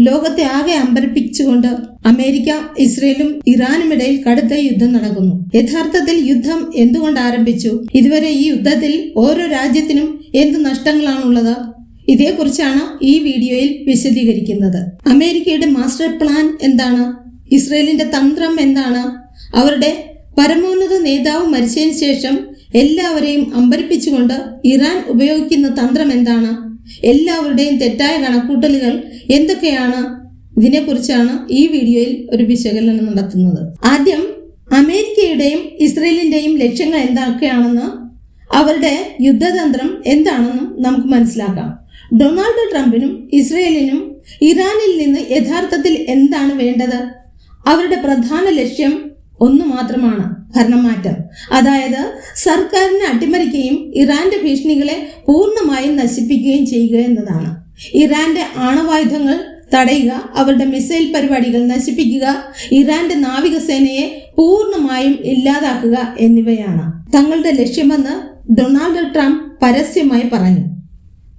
ലോകത്തെ ആകെ അമ്പരപ്പിച്ചുകൊണ്ട് അമേരിക്ക, ഇസ്രയേലും ഇറാനുമിടയിൽ കടുത്ത യുദ്ധം നടക്കുന്നു. യഥാർത്ഥത്തിൽ യുദ്ധം എന്തുകൊണ്ട് ആരംഭിച്ചു? ഇതുവരെ ഈ യുദ്ധത്തിൽ ഓരോ രാജ്യത്തിനും എന്ത് നഷ്ടങ്ങളാണുള്ളത്? ഇതേക്കുറിച്ചാണ് ഈ വീഡിയോയിൽ വിശദീകരിക്കുന്നത്. അമേരിക്കയുടെ മാസ്റ്റർ പ്ലാൻ എന്താണ്? ഇസ്രയേലിന്റെ തന്ത്രം എന്താണ്? അവരുടെ പരമോന്നത നേതാവ് മരിച്ചതിന് ശേഷം എല്ലാവരെയും അമ്പരപ്പിച്ചുകൊണ്ട് ഇറാൻ ഉപയോഗിക്കുന്ന തന്ത്രം എന്താണ്? എല്ലാവരുടെയും തെറ്റായ കണക്കൂട്ടലുകൾ എന്തൊക്കെയാണ്? ഇതിനെക്കുറിച്ചാണ് ഈ വീഡിയോയിൽ ഒരു വിശകലനം നടത്തുന്നത്. ആദ്യം അമേരിക്കയുടെയും ഇസ്രയേലിന്റെയും ലക്ഷ്യങ്ങൾ എന്തൊക്കെയാണെന്ന്, അവരുടെ യുദ്ധതന്ത്രം എന്താണെന്നും നമുക്ക് മനസ്സിലാക്കാം. ഡൊണാൾഡ് ട്രംപിനും ഇസ്രയേലിനും ഇറാനിൽ നിന്ന് യഥാർത്ഥത്തിൽ എന്താണ് വേണ്ടത്? അവരുടെ പ്രധാന ലക്ഷ്യം ഒന്നു മാത്രമാണ്: ഭരണമാറ്റം. അതായത് സർക്കാരിനെ അട്ടിമറിക്കുകയും ഇറാന്റെ ഭീഷണികളെ പൂർണ്ണമായും നശിപ്പിക്കുകയും ചെയ്യുക എന്നതാണ്. ഇറാന്റെ ആണവായുധങ്ങൾ തടയുക, അവരുടെ മിസൈൽ പരിപാടികൾ നശിപ്പിക്കുക, ഇറാന്റെ നാവികസേനയെ പൂർണ്ണമായും ഇല്ലാതാക്കുക എന്നിവയാണ് തങ്ങളുടെ ലക്ഷ്യമെന്ന് ഡൊണാൾഡ് ട്രംപ് പരസ്യമായി പറഞ്ഞു.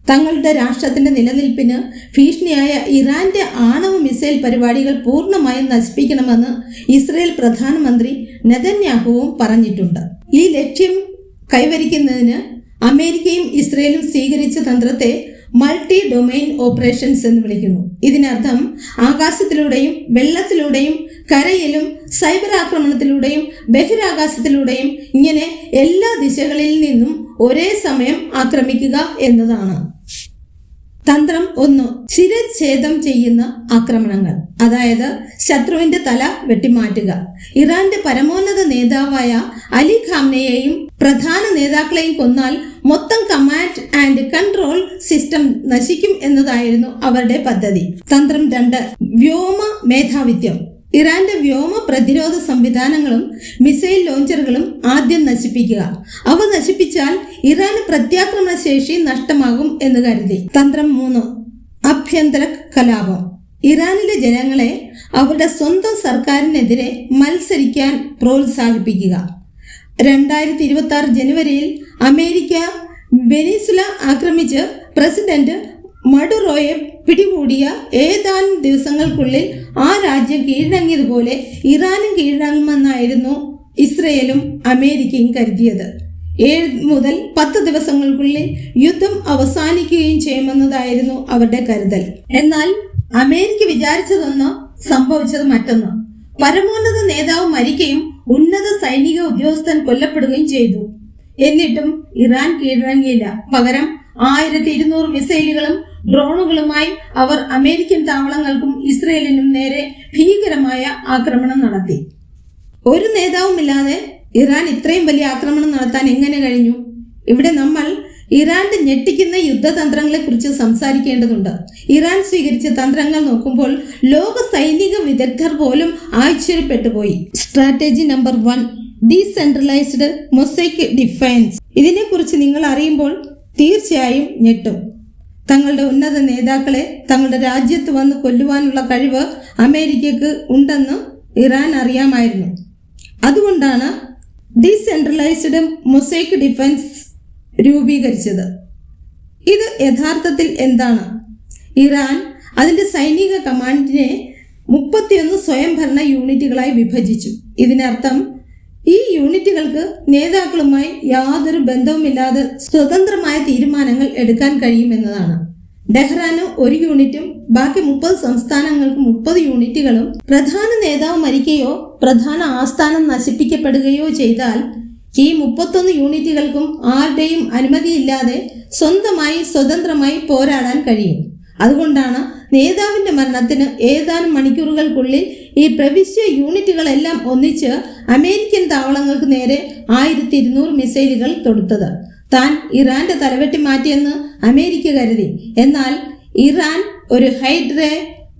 തങ്ങളുടെ രാഷ്ട്രത്തിന്റെ നിലനിൽപ്പിന് ഭീഷണിയായ ഇറാന്റെ ആണവ മിസൈൽ പരിപാടികൾ പൂർണ്ണമായും നശിപ്പിക്കണമെന്ന് ഇസ്രയേൽ പ്രധാനമന്ത്രി നെതന്യാഹുവും പറഞ്ഞിട്ടുണ്ട്. ഈ ലക്ഷ്യം കൈവരിക്കുന്നതിന് അമേരിക്കയും ഇസ്രയേലും സ്വീകരിച്ച തന്ത്രത്തെ മൾട്ടി ഡൊമൈൻ ഓപ്പറേഷൻസ് എന്ന് വിളിക്കുന്നു. ഇതിനർത്ഥം ആകാശത്തിലൂടെയും വെള്ളത്തിലൂടെയും കരയിലും സൈബർ ആക്രമണത്തിലൂടെയും ബഹിരാകാശത്തിലൂടെയും ഇങ്ങനെ എല്ലാ ദിശകളിൽ നിന്നും ഒരേ സമയം ആക്രമിക്കുക എന്നതാണ്. തന്ത്രം 1: ശിരച്ഛേദം ചെയ്യുന്ന ആക്രമണങ്ങൾ. അതായത് ശത്രുവിന്റെ തല വെട്ടിമാറ്റുക. ഇറാന്റെ പരമോന്നത നേതാവായ അലി ഖാംനെയെയും പ്രധാന നേതാക്കളെയും കൊന്നാൽ മൊത്തം കമാൻഡ് ആൻഡ് കൺട്രോൾ സിസ്റ്റം നശിക്കും എന്നതായിരുന്നു അവരുടെ പദ്ധതി. തന്ത്രം 2: വ്യോമ മേധാവിത്വം. ഇറാന്റെ വ്യോമ പ്രതിരോധ സംവിധാനങ്ങളും മിസൈൽ ലോഞ്ചറുകളും ആദ്യം നശിപ്പിക്കുക. അവ നശിപ്പിച്ചാൽ ഇറാന് പ്രത്യാക്രമണ ശേഷി നഷ്ടമാകും എന്ന് കരുതി. തന്ത്രം 3: ആഭ്യന്തര കലാപം. ഇറാനിലെ ജനങ്ങളെ അവരുടെ സ്വന്തം സർക്കാരിനെതിരെ മത്സരിക്കാൻ പ്രോത്സാഹിപ്പിക്കുക. 2026 ജനുവരിയിൽ അമേരിക്ക വെനിസുല ആക്രമിച്ച് പ്രസിഡന്റ് മഡുറോയെ പിടികൂടിയ ഏതാനും ദിവസങ്ങൾക്കുള്ളിൽ ആ രാജ്യം കീഴടങ്ങിയതുപോലെ ഇറാനും കീഴടങ്ങുമെന്നായിരുന്നു ഇസ്രയേലും അമേരിക്കയും കരുതിയത്. 7 മുതൽ 10 ദിവസങ്ങൾക്കുള്ളിൽ യുദ്ധം അവസാനിക്കുകയും ചെയ്യുമെന്നതായിരുന്നു അവരുടെ കരുതൽ. എന്നാൽ അമേരിക്ക വിചാരിച്ചതൊന്ന്, സംഭവിച്ചത് മറ്റൊന്ന്. പരമോന്നത നേതാവ് മരിക്കുകയും ഉന്നത സൈനിക ഉദ്യോഗസ്ഥൻ കൊല്ലപ്പെടുകയും ചെയ്തു. എന്നിട്ടും ഇറാൻ കീഴടങ്ങിയില്ല. പകരം 1200 മിസൈലുകളും ഡ്രോണുകളുമായി അവർ അമേരിക്കൻ താവളങ്ങൾക്കും ഇസ്രയേലിനും നേരെ ഭീകരമായ ആക്രമണം നടത്തി. ഒരു നേതാവുമില്ലാതെ ഇറാൻ ഇത്രയും വലിയ ആക്രമണം നടത്താൻ എങ്ങനെ കഴിഞ്ഞു? ഇവിടെ നമ്മൾ ഇറാന്റെ ഞെട്ടിക്കുന്ന യുദ്ധതന്ത്രങ്ങളെ കുറിച്ച് സംസാരിക്കേണ്ടതുണ്ട്. ഇറാൻ സ്വീകരിച്ച തന്ത്രങ്ങൾ നോക്കുമ്പോൾ ലോക സൈനിക വിദഗ്ധർ പോലും ആശ്ചര്യപ്പെട്ടുപോയി. Strategy number 1: decentralised mosaic defence. ഇതിനെക്കുറിച്ച് നിങ്ങൾ അറിയുമ്പോൾ തീർച്ചയായും ഞെട്ടും. തങ്ങളുടെ ഉന്നത നേതാക്കളെ തങ്ങളുടെ രാജ്യത്ത് വന്ന് കൊല്ലുവാനുള്ള കഴിവ് അമേരിക്കക്ക് ഉണ്ടെന്ന് ഇറാൻ അറിയാമായിരുന്നു. അതുകൊണ്ടാണ് ഡീസെൻട്രലൈസ്ഡ് മൊസൈക്ക് ഡിഫൻസ് രൂപീകരിച്ചത്. ഇത് യഥാർത്ഥത്തിൽ എന്താണ്? ഇറാൻ അതിൻ്റെ സൈനിക കമാൻഡിനെ 31 സ്വയംഭരണ യൂണിറ്റുകളായി വിഭജിച്ചു. ഇതിനർത്ഥം ഈ യൂണിറ്റുകൾക്ക് നേതാക്കളുമായി യാതൊരു ബന്ധവുമില്ലാതെ സ്വതന്ത്രമായ തീരുമാനങ്ങൾ എടുക്കാൻ കഴിയുമെന്നതാണ്. ഡെഹ്റാന് 1 യൂണിറ്റും ബാക്കി 30 സംസ്ഥാനങ്ങൾക്ക് 30 യൂണിറ്റുകളും. പ്രധാന നേതാവ് മരിക്കുകയോ പ്രധാന ആസ്ഥാനം നശിപ്പിക്കപ്പെടുകയോ ചെയ്താൽ ഈ 31 യൂണിറ്റുകൾക്കും ആരുടെയും അനുമതിയില്ലാതെ സ്വതന്ത്രമായി പോരാടാൻ കഴിയും. അതുകൊണ്ടാണ് നേതാവിന്റെ മരണത്തിന് ഏതാനും മണിക്കൂറുകൾക്കുള്ളിൽ ഈ പ്രവിശ്യ യൂണിറ്റുകളെല്ലാം ഒന്നിച്ച് അമേരിക്കൻ താവളങ്ങൾക്ക് നേരെ 1200 മിസൈലുകൾ തൊടുത്തത്. താൻ ഇറാന്റെ തലവെട്ടി മാറ്റിയെന്ന് അമേരിക്ക കരുതി. എന്നാൽ ഇറാൻ ഒരു ഹൈഡ്രേ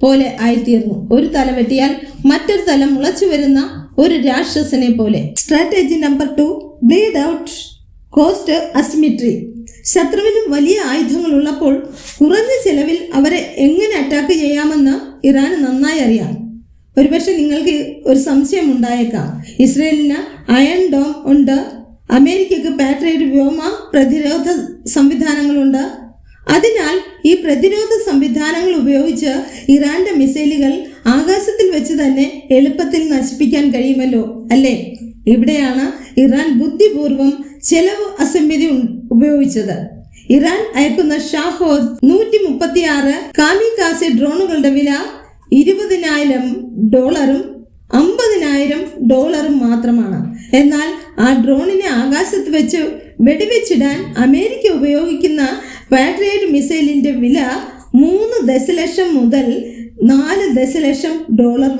പോലെ ആയിത്തീർന്നു. ഒരു തല വെട്ടിയാൽ മറ്റൊരു തല മുളച്ചു വരുന്ന ഒരു രാക്ഷസനെ പോലെ. Strategy number 2: bleed out cost asymmetry. ശത്രുവിന് വലിയ ആയുധങ്ങൾ ഉള്ളപ്പോൾ കുറഞ്ഞ ചെലവിൽ അവരെ എങ്ങനെ അറ്റാക്ക് ചെയ്യാമെന്ന് ഇറാന് നന്നായി അറിയാം. ഒരുപക്ഷെ നിങ്ങൾക്ക് ഒരു സംശയം ഉണ്ടായേക്കാം. ഇസ്രയേലിന് അയൺ ഡോം ഉണ്ട്, അമേരിക്കക്ക് പാട്രിയറ്റ് വ്യോമ പ്രതിരോധ സംവിധാനങ്ങളുണ്ട്, അതിനാൽ ഈ പ്രതിരോധ സംവിധാനങ്ങൾ ഉപയോഗിച്ച് ഇറാന്റെ മിസൈലുകൾ ആകാശത്തിൽ വെച്ച് തന്നെ എളുപ്പത്തിൽ നശിപ്പിക്കാൻ കഴിയുമല്ലോ അല്ലേ? ഇവിടെയാണ് ഇറാൻ ബുദ്ധിപൂർവം ചെലവ് അസംവിധി ഉപയോഗിച്ചത്. ഇറാൻ അയക്കുന്ന ഷാഹോദ് 136 കാമികാസെ ഡ്രോണുകളുടെ വില $20,000 $50,000 മാത്രമാണ്. എന്നാൽ ആ ഡ്രോണിനെ ആകാശത്ത് വെച്ച് വെടിവെച്ചിടാൻ അമേരിക്ക ഉപയോഗിക്കുന്ന പാട്രിയറ്റ് മിസൈലിന്റെ വില 3 ദശലക്ഷം മുതൽ $4 ദശലക്ഷം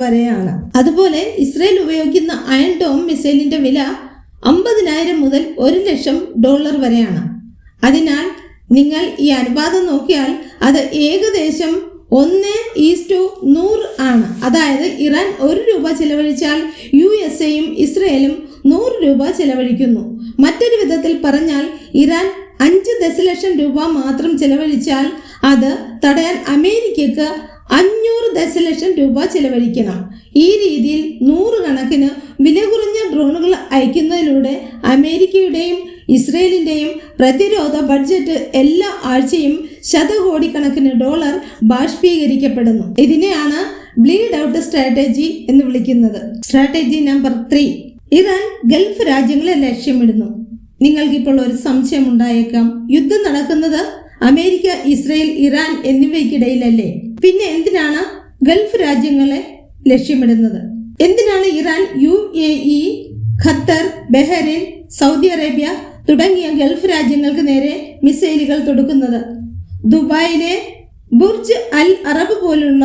വരെയാണ്. അതുപോലെ ഇസ്രയേൽ ഉപയോഗിക്കുന്ന അയൺ ഡോം മിസൈലിന്റെ വില 50,000 മുതൽ $1,00,000 വരെയാണ്. അതിനാൽ നിങ്ങൾ ഈ അനുപാതം നോക്കിയാൽ അത് ഏകദേശം 1:100 ആണ്. അതായത് ഇറാൻ $1 ചെലവഴിച്ചാൽ USA-യും ഇസ്രയേലും $100 ചെലവഴിക്കുന്നു. മറ്റൊരു വിധത്തിൽ പറഞ്ഞാൽ ഇറാൻ 5 ദശലക്ഷം മാത്രം ചെലവഴിച്ചാൽ അത് തടയാൻ അമേരിക്കക്ക് 500 ദശലക്ഷം ചെലവഴിക്കണം. ഈ രീതിയിൽ 100 കണക്കിന് വില കുറഞ്ഞ ഡ്രോണുകൾ അയക്കുന്നതിലൂടെ അമേരിക്കയുടെയും ഇസ്രയേലിന്റെയും പ്രതിരോധ ബഡ്ജറ്റ് എല്ലാ ആഴ്ചയും ശതകോടിക്കണക്കിന് ഡോളർ ബാഷ്പീകരിക്കപ്പെടുന്നു. ഇതിനെയാണ് ബ്ലീഡ് ഔട്ട് സ്ട്രാറ്റജി എന്ന് വിളിക്കുന്നത്. സ്ട്രാറ്റജി നമ്പർ 3, ഇറാൻ ഗൾഫ് രാജ്യങ്ങളെ ലക്ഷ്യമിടുന്നു. നിങ്ങൾക്കിപ്പോൾ ഒരു സംശയം ഉണ്ടായേക്കാം, യുദ്ധം നടക്കുന്നത് അമേരിക്ക, ഇസ്രയേൽ, ഇറാൻ എന്നിവയ്ക്കിടയിലല്ലേ? പിന്നെ എന്തിനാണ് ഗൾഫ് രാജ്യങ്ങളെ ലക്ഷ്യമിടുന്നത്? എന്തിനാണ് Iran UAE, Qatar, Bahrain, Saudi Arabia തുടങ്ങിയ ഗൾഫ് രാജ്യങ്ങൾക്ക് നേരെ മിസൈലുകൾ തൊടുക്കുന്നത്? ദുബായിലെ ബുർജ് അൽ അറബ് പോലുള്ള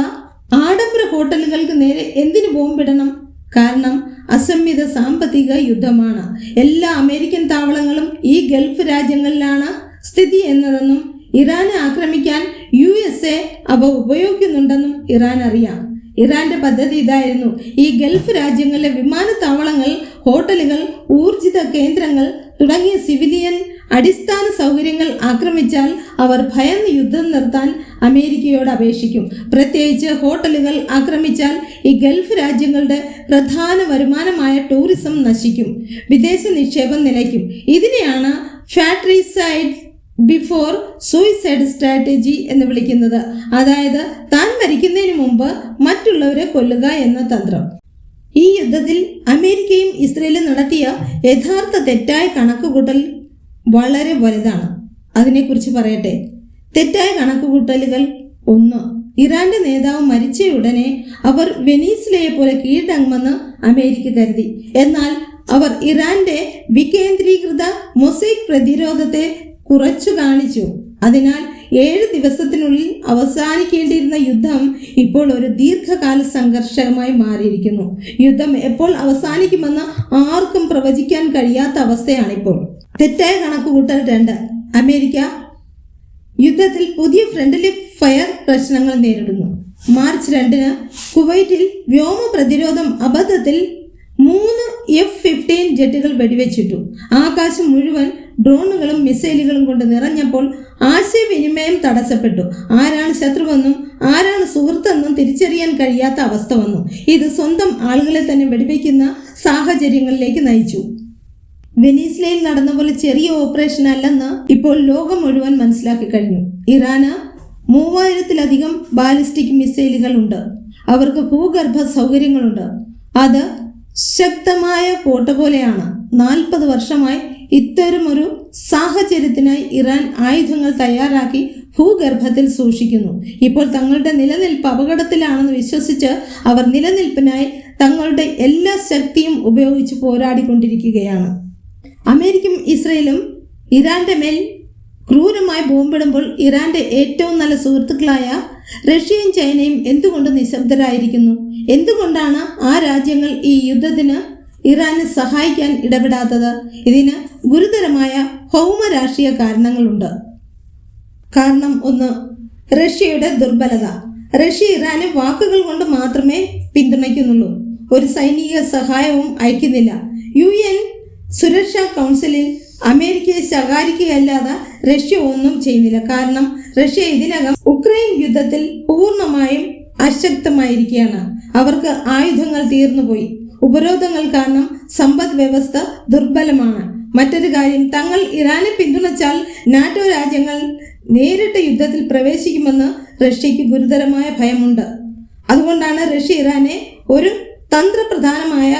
ആഡംബര ഹോട്ടലുകൾക്ക് നേരെ എന്തിനു ബോംബിടണം? കാരണം അസംമിത സാമ്പത്തിക യുദ്ധമാണ്. എല്ലാ അമേരിക്കൻ താവളങ്ങളും ഈ ഗൾഫ് രാജ്യങ്ങളിലാണ് സ്ഥിതി എന്നതെന്നും ഇറാനെ ആക്രമിക്കാൻ USA അവ ഉപയോഗിക്കുന്നുണ്ടെന്നും ഇറാൻ അറിയാം. ഇറാന്റെ പദ്ധതി ഇതായിരുന്നു: ഈ ഗൾഫ് രാജ്യങ്ങളിലെ വിമാനത്താവളങ്ങൾ, ഹോട്ടലുകൾ, ഊർജിത കേന്ദ്രങ്ങൾ തുടങ്ങിയ സിവിലിയൻ അടിസ്ഥാന സൗകര്യങ്ങൾ ആക്രമിച്ചാൽ അവർ ഭയന്ന് യുദ്ധം നിർത്താൻ അമേരിക്കയോട് അപേക്ഷിക്കും. പ്രത്യേകിച്ച് ഹോട്ടലുകൾ ആക്രമിച്ചാൽ ഈ ഗൾഫ് രാജ്യങ്ങളുടെ പ്രധാന വരുമാനമായ ടൂറിസം നശിക്കും, വിദേശ നിക്ഷേപം നിലയ്ക്കും. ഇതിനെയാണ് ഫാട്രിസൈഡ് ബിഫോർ സൂയിസൈഡ് സ്ട്രാറ്റജി എന്ന് വിളിക്കുന്നത്. അതായത് താൻ മരിക്കുന്നതിന് മുമ്പ് മറ്റുള്ളവരെ കൊല്ലുക എന്ന തന്ത്രം. ഈ യുദ്ധത്തിൽ അമേരിക്കയും ഇസ്രയേലും നടത്തിയ യഥാർത്ഥ തെറ്റായ കണക്കുകൂട്ടൽ വളരെ വലുതാണ്. അതിനെക്കുറിച്ച് പറയട്ടെ. തെറ്റായ കണക്കുകൂട്ടലുകൾ: 1. ഇറാന്റെ നേതാവ് മരിച്ചയുടനെ അവർ വെനീസ്ലയെ പോലെ കീഴടങ്ങുമെന്ന് അമേരിക്ക കരുതി. എന്നാൽ അവർ ഇറാന്റെ വികേന്ദ്രീകൃത മൊസൈക് പ്രതിരോധത്തെ കുറച്ചു കാണിച്ചു. അതിനാൽ 7 ദിവസത്തിനുള്ളിൽ അവസാനിക്കേണ്ടിയിരുന്ന യുദ്ധം ഇപ്പോൾ ഒരു ദീർഘകാല സംഘർഷമായി മാറിയിരിക്കുന്നു. യുദ്ധം എപ്പോൾ അവസാനിക്കുമെന്ന് ആർക്കും പ്രവചിക്കാൻ കഴിയാത്ത അവസ്ഥയാണിപ്പോൾ. തെറ്റായ കണക്കുകൂട്ടൽ 2. അമേരിക്ക യുദ്ധത്തിൽ പുതിയ ഫ്രണ്ട്ലി ഫയർ പ്രശ്നങ്ങൾ നേരിടുന്നു. മാർച്ച് 2-ന് കുവൈറ്റിൽ വ്യോമ പ്രതിരോധം അബദ്ധത്തിൽ 3 F-15 ജെറ്റുകൾ വെടിവെച്ചിട്ടു. ആകാശം മുഴുവൻ ഡ്രോണുകളും മിസൈലുകളും കൊണ്ട് നിറഞ്ഞപ്പോൾ ആശയവിനിമയം തടസ്സപ്പെട്ടു. ആരാണ് ശത്രുവെന്നും ആരാണ് സുഹൃത്തെന്നും തിരിച്ചറിയാൻ കഴിയാത്ത അവസ്ഥ വന്നു. ഇത് സ്വന്തം ആളുകളെ തന്നെ വെടിവെക്കുന്ന സാഹചര്യങ്ങളിലേക്ക് നയിച്ചു. വെനീസ്ലയിൽ നടന്ന പോലെ ചെറിയ ഓപ്പറേഷൻ അല്ലെന്ന് ഇപ്പോൾ ലോകം മുഴുവൻ മനസ്സിലാക്കി കഴിഞ്ഞു. ഇറാന് 3000-ലധികം ബാലിസ്റ്റിക് മിസൈലുകൾ ഉണ്ട്. അവർക്ക് ഭൂഗർഭ സൗകര്യങ്ങളുണ്ട്. അത് ശക്തമായ കോട്ട പോലെയാണ്. 40 വർഷമായി ഇത്തരമൊരു സാഹചര്യത്തിനായി ഇറാൻ ആയുധങ്ങൾ തയ്യാറാക്കി ഭൂഗർഭത്തിൽ സൂക്ഷിക്കുന്നു. ഇപ്പോൾ തങ്ങളുടെ നിലനിൽപ്പ് അപകടത്തിലാണെന്ന് വിശ്വസിച്ച് അവർ നിലനിൽപ്പിനായി തങ്ങളുടെ എല്ലാ ശക്തിയും ഉപയോഗിച്ച് പോരാടിക്കൊണ്ടിരിക്കുകയാണ്. അമേരിക്കയും ഇസ്രയേലും ഇറാന്റെ മേൽ ക്രൂരമായി ബോംബിടുമ്പോൾ ഇറാന്റെ ഏറ്റവും നല്ല സുഹൃത്തുക്കളായ റഷ്യയും ചൈനയും എന്തുകൊണ്ട് നിശബ്ദരായിരിക്കുന്നു? എന്തുകൊണ്ടാണ് ആ രാജ്യങ്ങൾ ഈ യുദ്ധത്തിന് ഇറാനെ സഹായിക്കാൻ ഇടപെടാത്തത്? ഇതിന് ഗുരുതരമായ ഭൗമ രാഷ്ട്രീയ കാരണങ്ങളുണ്ട്. കാരണം 1, റഷ്യയുടെ ദുർബലത. റഷ്യ ഇറാനെ വാക്കുകൾ കൊണ്ട് മാത്രമേ പിന്തുണയ്ക്കുന്നുള്ളൂ, ഒരു സൈനിക സഹായവും അയക്കുന്നില്ല. UN സുരക്ഷാ കൗൺസിലിൽ അമേരിക്കയെ ശകാരിക്കുകയല്ലാതെ റഷ്യ ഒന്നും ചെയ്യുന്നില്ല. കാരണം റഷ്യ ഇതിനകം ഉക്രൈൻ യുദ്ധത്തിൽ പൂർണ്ണമായും അശക്തമായിരിക്കുകയാണ്. അവർക്ക് ആയുധങ്ങൾ തീർന്നുപോയി. ഉപരോധങ്ങൾ കാരണം സമ്പദ് വ്യവസ്ഥ ദുർബലമാണ്. മറ്റൊരു കാര്യം, തങ്ങൾ ഇറാനെ പിന്തുണച്ചാൽ നാറ്റോ രാജ്യങ്ങൾ നേരിട്ട് യുദ്ധത്തിൽ പ്രവേശിക്കുമെന്ന് റഷ്യക്ക് ഗുരുതരമായ ഭയമുണ്ട്. അതുകൊണ്ടാണ് റഷ്യ ഇറാനെ ഒരു തന്ത്രപ്രധാനമായ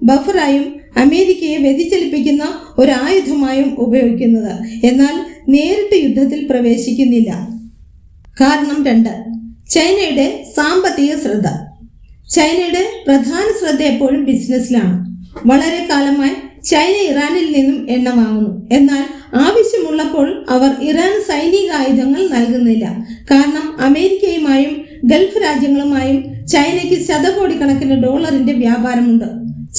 ബഫറായും അമേരിക്കയെ വ്യതിചലിപ്പിക്കുന്ന ഒരു ആയുധമായും ഉപയോഗിക്കുന്നത്. എന്നാൽ നേരിട്ട് യുദ്ധത്തിൽ പ്രവേശിക്കുന്നില്ല. കാരണം 2, ചൈനയുടെ സാമ്പത്തിക ശ്രദ്ധ. ചൈനയുടെ പ്രധാന ശ്രദ്ധ എപ്പോഴും ബിസിനസ്സിലാണ്. വളരെ കാലമായി ചൈന ഇറാനിൽ നിന്നും എണ്ണ വാങ്ങുന്നു. എന്നാൽ ആവശ്യമുള്ളപ്പോൾ അവർ ഇറാന് സൈനിക ആയുധങ്ങൾ നൽകുന്നില്ല. കാരണം അമേരിക്കയുമായും ഗൾഫ് രാജ്യങ്ങളുമായും ചൈനയ്ക്ക് ശതകോടിക്കണക്കിന് ഡോളറിന്റെ വ്യാപാരമുണ്ട്.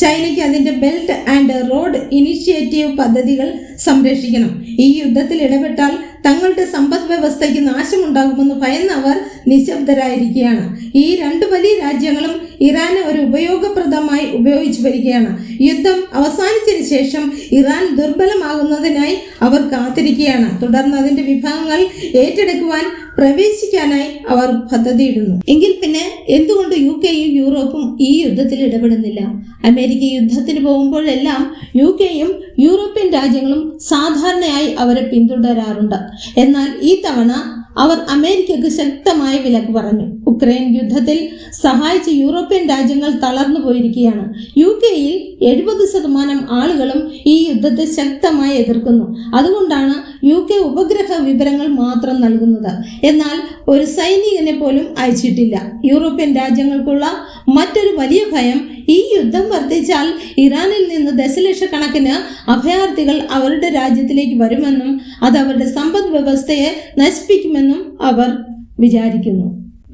ചൈനയ്ക്ക് അതിന്റെ ബെൽറ്റ് ആൻഡ് റോഡ് ഇനിഷ്യേറ്റീവ് പദ്ധതികൾ സംരക്ഷിക്കണം. ഈ യുദ്ധത്തിൽ ഇടപെട്ടാൽ തങ്ങളുടെ സമ്പദ് വ്യവസ്ഥയ്ക്ക് നാശമുണ്ടാകുമെന്ന് ഭയന്ന് അവർ നിശബ്ദരായിരിക്കുകയാണ്. ഈ 2 വലിയ രാജ്യങ്ങളും ഇറാനെ ഒരു ഉപയോഗപ്രദമായി ഉപയോഗിച്ചു വരികയാണ്. യുദ്ധം അവസാനിച്ചതിന് ശേഷം ഇറാൻ ദുർബലമാകുന്നതിനായി അവർ കാത്തിരിക്കുകയാണ്. തുടർന്ന് അതിന്റെ വിഭവങ്ങൾ ഏറ്റെടുക്കുവാൻ പ്രവേശിക്കാനായി അവർ പദ്ധതിയിടുന്നു. എങ്കിൽ പിന്നെ എന്തുകൊണ്ട് UK-യും യൂറോപ്പും ഈ യുദ്ധത്തിൽ ഇടപെടുന്നില്ല? അമേരിക്ക യുദ്ധത്തിന് പോകുമ്പോഴെല്ലാം UK-യും യൂറോപ്യൻ രാജ്യങ്ങളും സാധാരണയായി അവരെ പിന്തുടരാറുണ്ട്. എന്നാൽ ഈ തവണ അവർ അമേരിക്കക്ക് ശക്തമായ വിലക്ക് പറഞ്ഞു. ഉക്രൈൻ യുദ്ധത്തിൽ സഹായിച്ച യൂറോപ്യൻ രാജ്യങ്ങൾ തളർന്നു പോയിരിക്കുകയാണ്. UK-യിൽ 70% ആളുകളും ഈ യുദ്ധത്തെ ശക്തമായി എതിർക്കുന്നു. അതുകൊണ്ടാണ് UK ഉപഗ്രഹ വിവരങ്ങൾ മാത്രം നൽകുന്നത്. എന്നാൽ ഒരു സൈനികനെ പോലും അയച്ചിട്ടില്ല. യൂറോപ്യൻ രാജ്യങ്ങൾക്കുള്ള മറ്റൊരു വലിയ ഭയം, ഈ യുദ്ധം വർദ്ധിച്ചാൽ ഇറാനിൽ നിന്ന് ദശലക്ഷക്കണക്കിന് അഭയാർത്ഥികൾ അവരുടെ രാജ്യത്തിലേക്ക് വരുമെന്നും അത് അവരുടെ സമ്പദ് വ്യവസ്ഥയെ നശിപ്പിക്കുമെന്നും അവർ വിചാരിക്കുന്നു.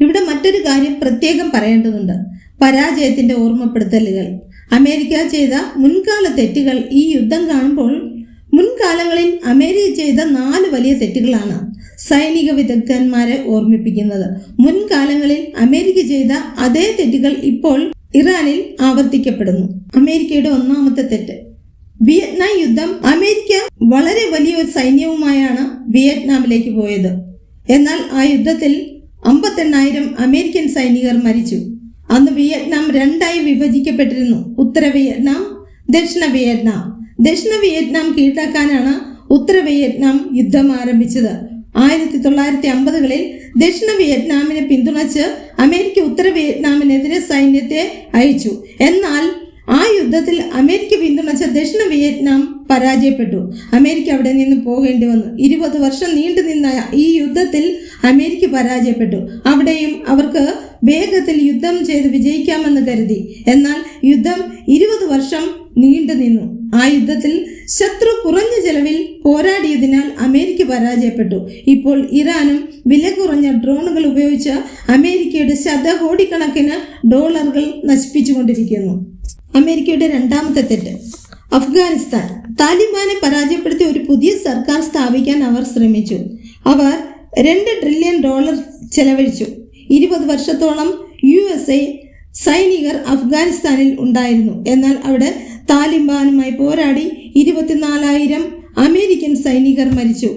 ഇവിടെ മറ്റൊരു കാര്യം പ്രത്യേകം പറയേണ്ടതുണ്ട്. പരാജയത്തിന്റെ ഓർമ്മപ്പെടുത്തലുകൾ. അമേരിക്ക ചെയ്ത മുൻകാല തെറ്റുകൾ ഈ യുദ്ധം കാണുമ്പോൾ മുൻകാലങ്ങളിൽ അമേരിക്ക ചെയ്ത 4 വലിയ തെറ്റുകളാണ് സൈനിക വിദഗ്ധന്മാരെ ഓർമ്മിപ്പിക്കുന്നത്. മുൻകാലങ്ങളിൽ അമേരിക്ക ചെയ്ത അതേ തെറ്റുകൾ ഇപ്പോൾ ഇറാനിൽ ആവർത്തിക്കപ്പെടുന്നു. അമേരിക്കയുടെ 1ാമത്തെ തെറ്റ്, വിയറ്റ്നാം യുദ്ധം. അമേരിക്ക വളരെ വലിയ സൈന്യവുമായാണ് വിയറ്റ്നാമിലേക്ക് പോയത്. എന്നാൽ ആ യുദ്ധത്തിൽ 58,000 അമേരിക്കൻ സൈനികർ മരിച്ചു. അന്ന് വിയറ്റ്നാം 2ആയി വിഭജിക്കപ്പെട്ടിരുന്നു. ഉത്തര വിയറ്റ്നാം, ദക്ഷിണ വിയറ്റ്നാം. ദക്ഷിണ വിയറ്റ്നാം കീഴടക്കാനാണ് ഉത്തര വിയറ്റ്നാം യുദ്ധം ആരംഭിച്ചത്. 1950കളിൽ ദക്ഷിണ വിയറ്റ്നാമിനെ പിന്തുണച്ച് അമേരിക്ക ഉത്തര വിയറ്റ്നാമിനെതിരെ സൈന്യത്തെ അയച്ചു. എന്നാൽ ആ യുദ്ധത്തിൽ അമേരിക്ക പിന്തുണച്ച ദക്ഷിണ വിയറ്റ്നാം പരാജയപ്പെട്ടു. അമേരിക്ക അവിടെ നിന്ന് പോകേണ്ടി വന്നു. 20 വർഷം നീണ്ടുനിന്ന ഈ യുദ്ധത്തിൽ അമേരിക്ക പരാജയപ്പെട്ടു. അവിടെയും അവർക്ക് വേഗത്തിൽ യുദ്ധം ചെയ്ത് വിജയിക്കാമെന്ന് കരുതി. എന്നാൽ യുദ്ധം 20 വർഷം നീണ്ടുനിന്നു. ആ യുദ്ധത്തിൽ ശത്രു കുറഞ്ഞ ചെലവിൽ പോരാടിയതിനാൽ അമേരിക്ക പരാജയപ്പെട്ടു. ഇപ്പോൾ ഇറാനും വില കുറഞ്ഞ ഡ്രോണുകൾ ഉപയോഗിച്ച് അമേരിക്കയുടെ ശതകോടിക്കണക്കിന് ഡോളറുകൾ നശിപ്പിച്ചുകൊണ്ടിരിക്കുന്നു. അമേരിക്കയുടെ 2ാമത്തെ തെറ്റ്, അഫ്ഗാനിസ്ഥാൻ. താലിബാനെ പരാജയപ്പെടുത്തി ഒരു പുതിയ സർക്കാർ സ്ഥാപിക്കാൻ അവർ ശ്രമിച്ചു. അവർ $2 ട്രില്യൺ ചെലവഴിച്ചു. 20 വർഷത്തോളം USA സൈനികർ അഫ്ഗാനിസ്ഥാനിൽ ഉണ്ടായിരുന്നു. എന്നാൽ അവിടെ താലിബാനുമായി പോരാടി 24,000 അമേരിക്കൻ സൈനികർ മരിച്ചു.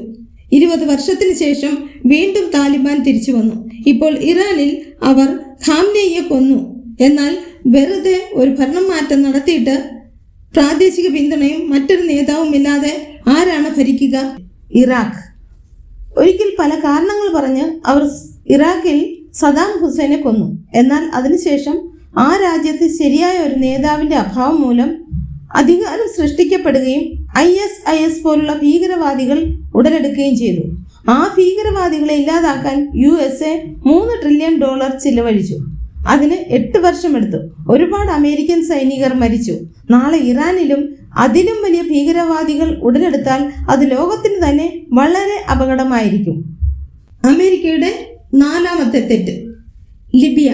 20 വർഷത്തിന് ശേഷം വീണ്ടും താലിബാൻ തിരിച്ചു വന്നു. ഇപ്പോൾ ഇറാനിൽ അവർ ഖാംനെയിയെ കൊന്നു. എന്നാൽ വെറുതെ ഒരു ഭരണമാറ്റം നടത്തിയിട്ട് പ്രാദേശിക പിന്തുണയും മറ്റൊരു നേതാവും ഇല്ലാതെ ആരാണ് ഭരിക്കുക? ഇറാഖ്. ഒരിക്കൽ പല കാരണങ്ങൾ പറഞ്ഞ് അവർ ഇറാഖിൽ സദാം ഹുസൈനെ കൊന്നു. എന്നാൽ അതിനുശേഷം ആ രാജ്യത്ത് ശരിയായ ഒരു നേതാവിന്റെ അഭാവം മൂലം അധികാരം സൃഷ്ടിക്കപ്പെടുകയും ISIS പോലുള്ള ഭീകരവാദികൾ ഉടലെടുക്കുകയും ചെയ്തു. ആ ഭീകരവാദികളെ ഇല്ലാതാക്കാൻ USA $3 ട്രില്യൺ ചിലവഴിച്ചു. അതിന് 8 വർഷമെടുത്തു. ഒരുപാട് അമേരിക്കൻ സൈനികർ മരിച്ചു. നാളെ ഇറാനിലും അതിലും വലിയ ഭീകരവാദികൾ ഉടലെടുത്താൽ അത് ലോകത്തിന് തന്നെ വളരെ അപകടമായിരിക്കും. അമേരിക്കയുടെ 4ാമത്തെ തെറ്റ്, ലിബിയ.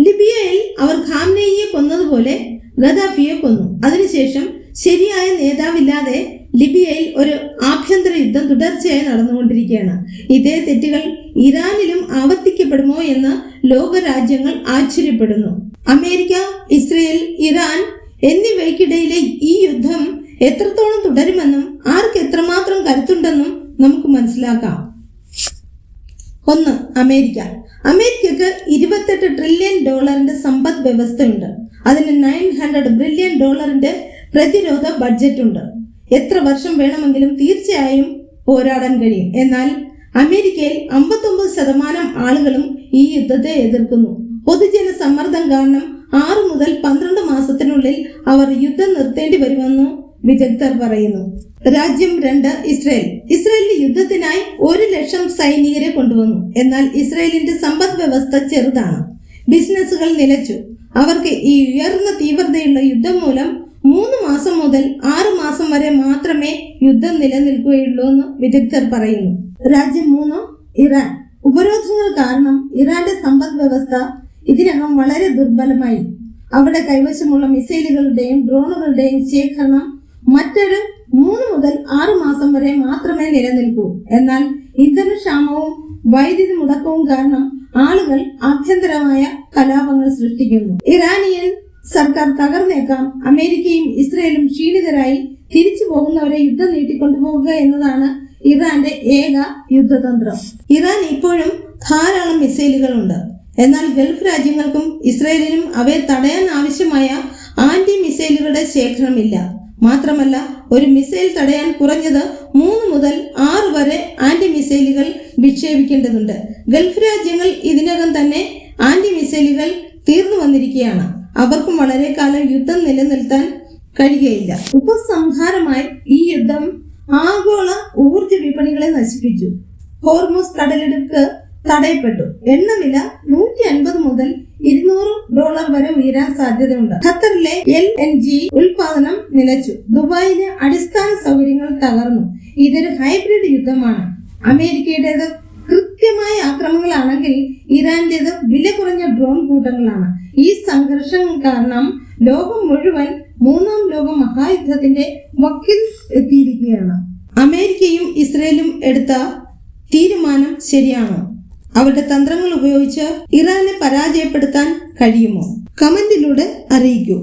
ലിബിയയിൽ അവർ ഖാംനെയിയെ കൊന്നതുപോലെ ഗദാഫിയെ കൊന്നു. അതിനുശേഷം ശരിയായ നേതാവില്ലാതെ ലിബിയയിൽ ഒരു ആഭ്യന്തര യുദ്ധം തുടർച്ചയായി നടന്നുകൊണ്ടിരിക്കുകയാണ്. ഇതേ തെറ്റുകൾ ഇറാനിലും ആവർത്തിക്കപ്പെടുമോ എന്ന് ലോകരാജ്യങ്ങൾ ആശ്ചര്യപ്പെടുന്നു. അമേരിക്ക, ഇസ്രയേൽ, ഇറാൻ എന്നിവയ്ക്കിടയിലെ ഈ യുദ്ധം എത്രത്തോളം തുടരുമെന്നും ആർക്ക് എത്രമാത്രം കരുത്തുണ്ടെന്നും നമുക്ക് മനസ്സിലാക്കാം. 1. അമേരിക്ക. അമേരിക്കക്ക് $28 ട്രില്യൺ സമ്പദ് വ്യവസ്ഥയുണ്ട്. അതിന് $900 ബില്യൺ പ്രതിരോധ ബഡ്ജറ്റ് ഉണ്ട്. എത്ര വർഷം വേണമെങ്കിലും തീർച്ചയായും പോരാടാൻ കഴിയും. എന്നാൽ അമേരിക്കയിൽ 59% ആളുകളും ഈ യുദ്ധത്തെ എതിർക്കുന്നു. പൊതുജന സമ്മർദ്ദം കാരണം 6 മുതൽ 12 മാസത്തിനുള്ളിൽ അവർ യുദ്ധം നിർത്തേണ്ടി വരുമെന്ന് വിദഗ്ധർ പറയുന്നു. രാജ്യം 2 ഇസ്രയേൽ. ഇസ്രയേലിൽ യുദ്ധത്തിനായി 1,00,000 സൈനികരെ കൊണ്ടുവന്നു. എന്നാൽ ഇസ്രയേലിന്റെ സമ്പദ് വ്യവസ്ഥ ചെറുതാണ്. ബിസിനസ്സുകൾ നിലച്ചു. അവർക്ക് ഈ ഉയർന്ന തീവ്രതയുള്ള യുദ്ധം മൂലം 3 മാസം മുതൽ 6 മാസം വരെ മാത്രമേ യുദ്ധം നിലനിൽക്കുകയുള്ളൂ എന്ന് വിദഗ്ധർ പറയുന്നു. രാജ്യം 3 ഇറാൻ. ഉപരോധങ്ങൾ കാരണം ഇറാന്റെ സമ്പദ് വ്യവസ്ഥ ഇതിനകം വളരെ ദുർബലമായി. അവിടെ കൈവശമുള്ള മിസൈലുകളുടെയും ഡ്രോണുകളുടെയും ശേഖരണം മറ്റൊരു 3 മുതൽ 6 മാസം വരെ മാത്രമേ നിലനിൽക്കൂ. എന്നാൽ ഇന്ധനക്ഷാമവും വൈദ്യുതി മുടക്കവും കാരണം ആളുകൾ ആഭ്യന്തരമായ കലാപങ്ങൾ സൃഷ്ടിക്കുന്നു. ഇറാനിയൻ സർക്കാർ തകർന്നേക്കാം. അമേരിക്കയും ഇസ്രയേലും ക്ഷീണിതരായി തിരിച്ചു പോകുന്നവരെ യുദ്ധം നീട്ടിക്കൊണ്ടുപോകുക എന്നതാണ് ഇറാന്റെ ഏക യുദ്ധതന്ത്രം. ഇറാൻ ഇപ്പോഴും ധാരാളം മിസൈലുകളുണ്ട്. എന്നാൽ ഗൾഫ് രാജ്യങ്ങൾക്കും ഇസ്രയേലിനും അവയെ തടയാൻ ആവശ്യമായ ആന്റി മിസൈലുകളുടെ ശേഖരമില്ല. മാത്രമല്ല, ഒരു മിസൈൽ തടയാൻ കുറഞ്ഞത് 3 മുതൽ 6 വരെ ആന്റി മിസൈലുകൾ വിക്ഷേപിക്കേണ്ടതുണ്ട്. ഗൾഫ് രാജ്യങ്ങൾ ഇതിനകം തന്നെ ആന്റി മിസൈലുകൾ തീർന്നു വന്നിരിക്കുകയാണ്. അവർക്കും വളരെ കാലം യുദ്ധം നിലനിർത്താൻ കഴിയുകയില്ല. ഉപസംഹാരമായി ഈ യുദ്ധം ആഗോള ഊർജ വിപണികളെ നശിപ്പിച്ചു. ഹോർമുസ് കടലിടുക്ക് തടയപ്പെട്ടു. എണ്ണവില $150 മുതൽ $200 വരെ ഉയരാൻ സാധ്യതയുണ്ട്. ഖത്തറിലെ LNG ഉൽപാദനം നിലച്ചു. ദുബായിലെ അടിസ്ഥാന സൗകര്യങ്ങൾ തകർന്നു. ഇതൊരു ഹൈബ്രിഡ് യുദ്ധമാണ്. അമേരിക്കയുടേത് കൃത്യമായ ആക്രമണങ്ങളാണെങ്കിൽ ഇറാന്റേത് വില കുറഞ്ഞ ഡ്രോൺ കൂട്ടങ്ങളാണ്. ഈ സംഘർഷം കാരണം ലോകം മുഴുവൻ 3ാം ലോക മഹായുദ്ധത്തിന്റെ വക്കിൽ എത്തിയിരിക്കുകയാണ്. അമേരിക്കയും ഇസ്രയേലും എടുത്ത തീരുമാനം ശരിയാണോ? അവരുടെ തന്ത്രങ്ങൾ ഉപയോഗിച്ച് ഇറാനെ പരാജയപ്പെടുത്താൻ കഴിയുമോ? കമന്റിലൂടെ അറിയിക്കൂ.